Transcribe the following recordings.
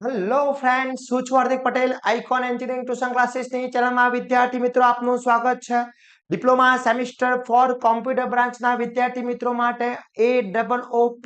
Hello friends, હું છું Hardik Patel. Icon engineering tuition ક્લાસીસની ચેનલમાં વિદ્યાર્થી મિત્રો આપનું સ્વાગત છે. ડિપ્લોમા સેમિસ્ટર 4 કોમ્પ્યુટર બ્રાન્ચના વિદ્યાર્થી મિત્રો માટે AOOP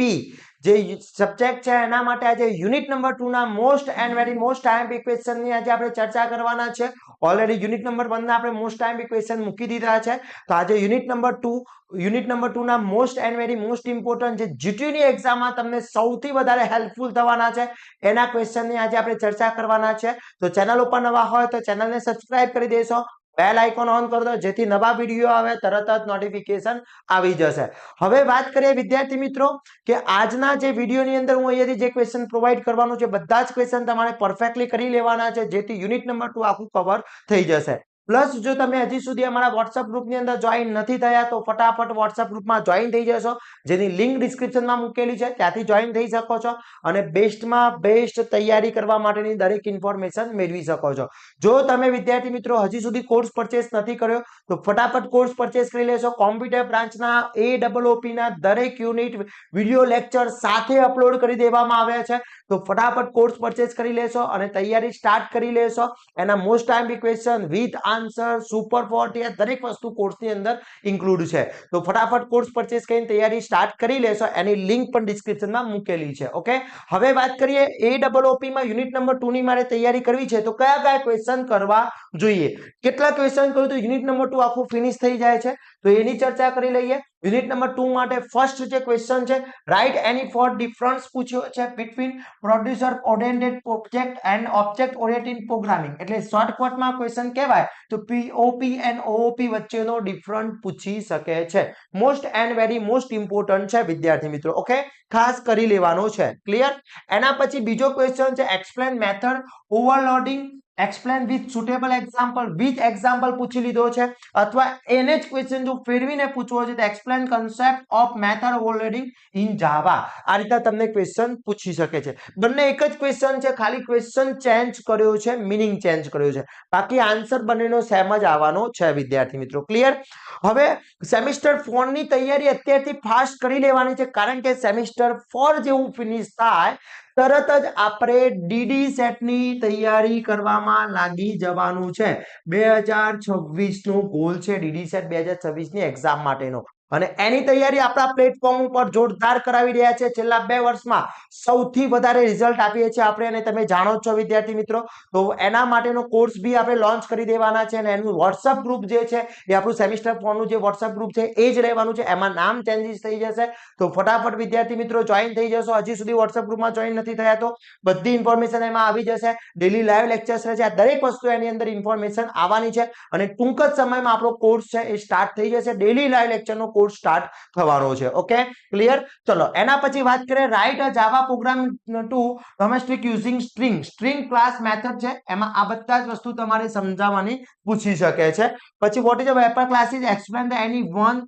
જે સબ્જેક્ટ છે એના માટે આજે યુનિટ નંબર 2 ના most and very most time question ની આજે આપણે ચર્ચા કરવાના છે. ઓલરેડી યુનિટ નંબર 1 ના આપણે મોસ્ટ ટાઈમ ક્વેશ્ચન મૂકી દીધા છે. તો આજે યુનિટ નંબર 2 ના most and very most important જે જીટી ની એક્ઝામમાં તમને સૌથી વધારે હેલ્પફુલ થવાના છે એના ક્વેશ્ચન ની આજે આપણે ચર્ચા કરવાના છે. તો ચેનલ ઉપર નવા હોય તો ચેનલને સબસ્ક્રાઇબ કરી દેશો, બેલ આઇકોન ઓન કરી દો જેથી નવા વિડીયો આવે તરત જ નોટિફિકેશન આવી જશે. હવે વાત કરીએ વિદ્યાર્થી મિત્રો કે આજના જે વિડીયોની અંદર હું અહીંયાથી જે ક્વેશ્ચન પ્રોવાઈડ કરવાનું છે બધા જ ક્વેશ્ચન તમારે પરફેક્ટલી કરી લેવાના છે જેથી યુનિટ નંબર 2 આખું કવર થઈ જશે. પ્લસ જો તમે હજી સુધી અમારા વોટ્સઅપ ગ્રુપની અંદર જોઈન નથી થયા તો ફટાફટ વોટ્સઅપ ગ્રુપમાં જોઈન થઈ જશો, જેની લિંક ડિસ્ક્રિપ્શનમાં મૂકેલી છે, ત્યાંથી જોઈન થઈ શકો છો અને બેસ્ટમાં બેસ્ટ તૈયારી કરવા માટેની દરેક ઇન્ફોર્મેશન મેળવી શકો છો. જો તમે વિદ્યાર્થી મિત્રો હજી સુધી કોર્સ પરચેસ નથી કર્યો તો ફટાફટ કોર્સ પરચેસ કરી લેશો. કોમ્પ્યુટર બ્રાન્ચના AOOP ના દરેક યુનિટ વિડિયો લેક્ચર સાથે અપલોડ કરી દેવામાં આવ્યા છે. તો ફટાફટ કોર્સ પરચેસ કરી લેશો અને તૈયારી સ્ટાર્ટ કરી લેશો. એના most time question with answer super 40 દરેક વસ્તુ કોર્સની અંદર ઇન્ક્લુડ છે. તો ફટાફટ કોર્સ પરચેસ કરીને તૈયારી સ્ટાર્ટ કરી લેશો. એની લિંક પણ ડિસ્ક્રિપ્શનમાં મૂકેલી છે. ઓકે, હવે વાત કરીએ AOOP માં યુનિટ નંબર 2 ની મારે તૈયારી કરવી છે તો કયા કયા ક્વેશ્ચન કરવા જોઈએ, કેટલા ક્વેશ્ચન કરું તો યુનિટ નંબર 2 આખું ફિનિશ થઈ જાય છે, તો એની ચર્ચા કરી લઈએ. યુનિટ નંબર 2 માટે ફર્સ્ટ જે ક્વેશ્ચન છે, રાઇટ એની ફોર ડિફરન્સ પૂછ્યો છે between producer oriented project and object oriented programming. એટલે શોર્ટકટમાં ક્વેશ્ચન કહેવાય તો POP એન્ડ OOP વચ્ચેનો ડિફરન્સ પૂછી શકે છે. Most and very most important છે વિદ્યાર્થી મિત્રો. ઓકે, ખાસ કરી લેવાનો છે. ક્લિયર? એના પછી બીજો ક્વેશ્ચન છે explain method overloading, explain with suitable example. With example પૂછી લીધો છે અથવા એને જ ક્વેશ્ચન જો ફેરવીને પૂછવો છે તો explain concept of method overloading in Java. આ રીતે તમને ક્વેશ્ચન પૂછી શકે છે. બંને એક જ ક્વેશ્ચન છે, ખાલી ક્વેશ્ચન ચેન્જ કર્યો છે, મીનિંગ ચેન્જ કર્યો છે, બાકી આન્સર બંનેનો સેમ જ આવવાનો છે વિદ્યાર્થી મિત્રો. ક્લિયર? હવે સેમિસ્ટર 4 ની તૈયારી અત્યારથી ફાસ્ટ કરી લેવાની છે કારણ કે સેમિસ્ટર 4 જેવું ફિનિશ થાય તરત જ આપણે ડીડી સેટ ની તૈયારી કરવામાં લાગી જવાનું છે. 2026 નો ગોલ છે ડીડી સેટ 2026 ની એક્ઝામ માટેનો અને એની તૈયારી આપણા પ્લેટફોર્મ ઉપર જોરદાર કરાવી રહ્યા છે. છેલ્લા 2 વર્ષમાં સૌથી વધારે રિઝલ્ટ આપીએ છીએ આપણે અને તમે જાણો છો વિદ્યાર્થી મિત્રો. તો એના માટેનો કોર્સ બી આપણે લોન્ચ કરી દેવાના છે અને એનું વોટ્સઅપ ગ્રુપ જે છે એ આપણું સેમિસ્ટર 4 નું જે વોટ્સઅપ ગ્રુપ છે એ જ રહેવાનું છે. એમાં નામ ચેન્જીસ થઈ જશે તો ફટાફટ વિદ્યાર્થી મિત્રો જોઈન થઈ જશો. હજી સુધી વોટ્સઅપ ગ્રુપમાં જોઈન નથી થયા તો બધી ઇન્ફોર્મેશન એમાં આવી જશે. ડેલી લાઈવ લેક્ચર્સ રહે છે, આ દરેક વસ્તુ એની અંદર ઇન્ફોર્મેશન આવવાની છે અને ટૂંક જ સમયમાં આપણો કોર્સ છે એ સ્ટાર્ટ થઈ જશે. ડેલી લાઈવ લેક્ચરનો કોર્સ સ્ટાર્ટ થવાનો છે. Okay, clear? ચલો એના પછી વાત કરીએ write a Java program to domestic using string. String class method છે, એમાં આ બધા જ વસ્તુ તમારે સમજાવવાની પૂછી શકે છે. પછી what is a vapour classes, explain the any one,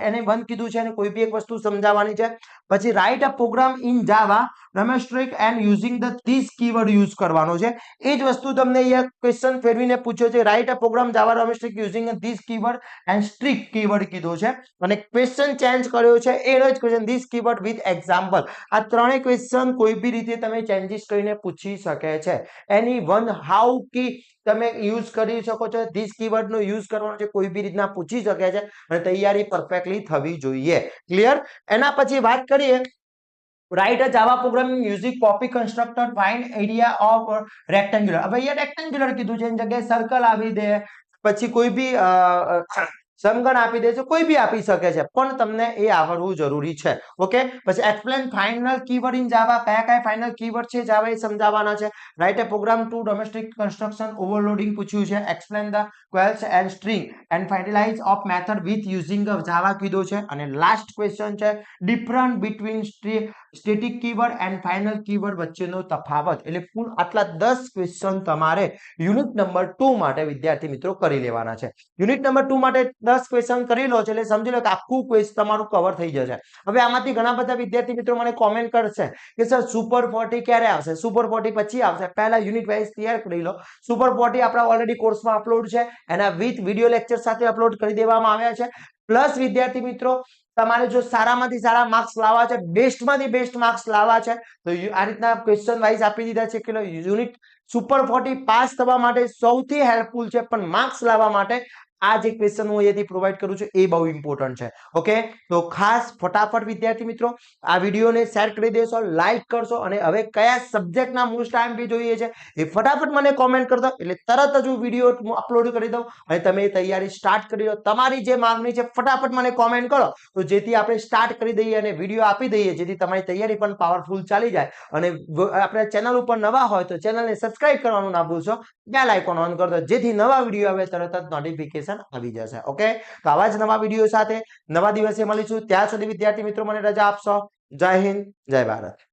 એને વન કીધું છે અને કોઈ બી એક વસ્તુ સમજાવવાની છે. પછી write a program in Java domestic and using the this keyword use કરવાનો છે. એ જ વસ્તુ તમને અહીંયા ક્વેશ્ચન ફેરવીને પૂછ્યો છે. Write a program Java domestic using this keyword and string keyword કીધો છે અને ક્વેશ્ચન ચેન્જ કર્યો છે એનો જ question this keyword with example. આ ત્રણેય ક્વેશ્ચન કોઈ બી રીતે તમે ચેન્જીસ કરીને પૂછી શકે છે. એની વન હાઉ કી તમે યુઝ કરી શકો છો. ધીસ કીવર્ડ નો યુઝ કરવાનો છે, કોઈ બી રીતના પૂછી શકે છે અને તૈયારી પરફેક્ટલી થવી જોઈએ. ક્લિયર? એના પછી વાત કરીએ write a Java programming using copy constructor, find area of rectangular. હવે અહીંયા રેક્ટેન્ગ્યુલર કીધું છે એની જગ્યાએ સર્કલ આવી દે, પછી કોઈ બી સમઘન આપી દે છે, કોઈ બી આપી શકે છે પણ તમને એ આવડવું જરૂરી છે. ઓકે, પછી explain final keyword in Java. કયા કયા ફાઇનલ કીવર્ડ છે જાવા એ સમજાવવાના છે. Write a program to domestic construction overloading પૂછ્યું છે. Explain the equals and string and finalize of method with using Java કીધો છે અને લાસ્ટ ક્વેશ્ચન છે different between static keyword and final keyword વચ્ચેનો તફાવત. એટલે કુલ આટલા 10 ક્વેશ્ચન તમારે યુનિટ નંબર 2 માટે વિદ્યાર્થી મિત્રો કરી લેવાના છે. યુનિટ નંબર 2 માટે 10 ક્વેશ્ચન કરી લો છો એટલે સમજી લો કે આખું ક્વેશ્ચન તમારું કવર થઈ જશે. હવે આમાંથી ઘણા બધા વિદ્યાર્થી મિત્રો મને કોમેન્ટ કરશે કે સર સુપર 40 ક્યારે આવશે? સુપર 40 પછી આવશે. પહેલા યુનિટ વાઇઝ તૈયાર કરી લો. સુપર 40 આપણા ઓલરેડી કોર્સમાં અપલોડ છે, એના વિથ વિડિયો લેક્ચર સાથે અપલોડ કરી દેવામાં આવ્યા છે. પ્લસ વિદ્યાર્થી મિત્રો તમારે જો સારામાંથી સારા માર્ક્સ લાવવા છે, બેસ્ટમાંથી બેસ્ટ માર્ક્સ લાવવા છે, તો આ રીતના ક્વેશ્ચન વાઇઝ આપી દીધા છે કે યુનિટ સુપર 40 પાસ થવા માટે સૌથી હેલ્પફુલ છે, પણ માર્ક્સ લાવવા માટે આ જે ક્વેશ્ચન હું અહીંયાથી પ્રોવાઈડ કરું છું એ બહુ ઇમ્પોર્ટન્ટ છે. ઓકે, તો ખાસ ફટાફટ વિદ્યાર્થી મિત્રો આ વિડીયોને શેર કરી દેશો, લાઈક કરશો, અને હવે કયા સબ્જેક્ટના મોસ્ટ આઈએમપી જોઈએ છે એ ફટાફટ મને કોમેન્ટ કરી દો, એટલે તરત જ હું વિડીયો અપલોડ કરી દઉં અને તમે તૈયારી સ્ટાર્ટ કરી દો. તમારી જે માંગણી છે ફટાફટ મને કોમેન્ટ કરો, તો જેથી આપણે સ્ટાર્ટ કરી દઈએ અને વિડીયો આપી દઈએ, જેથી તમારી તૈયારી પણ પાવરફુલ ચાલી જાય. અને આપણે ચેનલ ઉપર નવા હોય તો ચેનલને સબસ્ક્રાઇબ કરવાનું ના ભૂલશો, બેલ આઇકોન ઓન કરી દો, જેથી નવા વિડીયો આવે તરત જ નોટિફિકેશન આવી જશે. ઓકે, તો આવા જ નવા વિડીયો સાથે નવા દિવસે મળીશું. ત્યાં સુધી વિદ્યાર્થી મિત્રો મને રજા આપશો. જય હિન્દ, જય ભારત.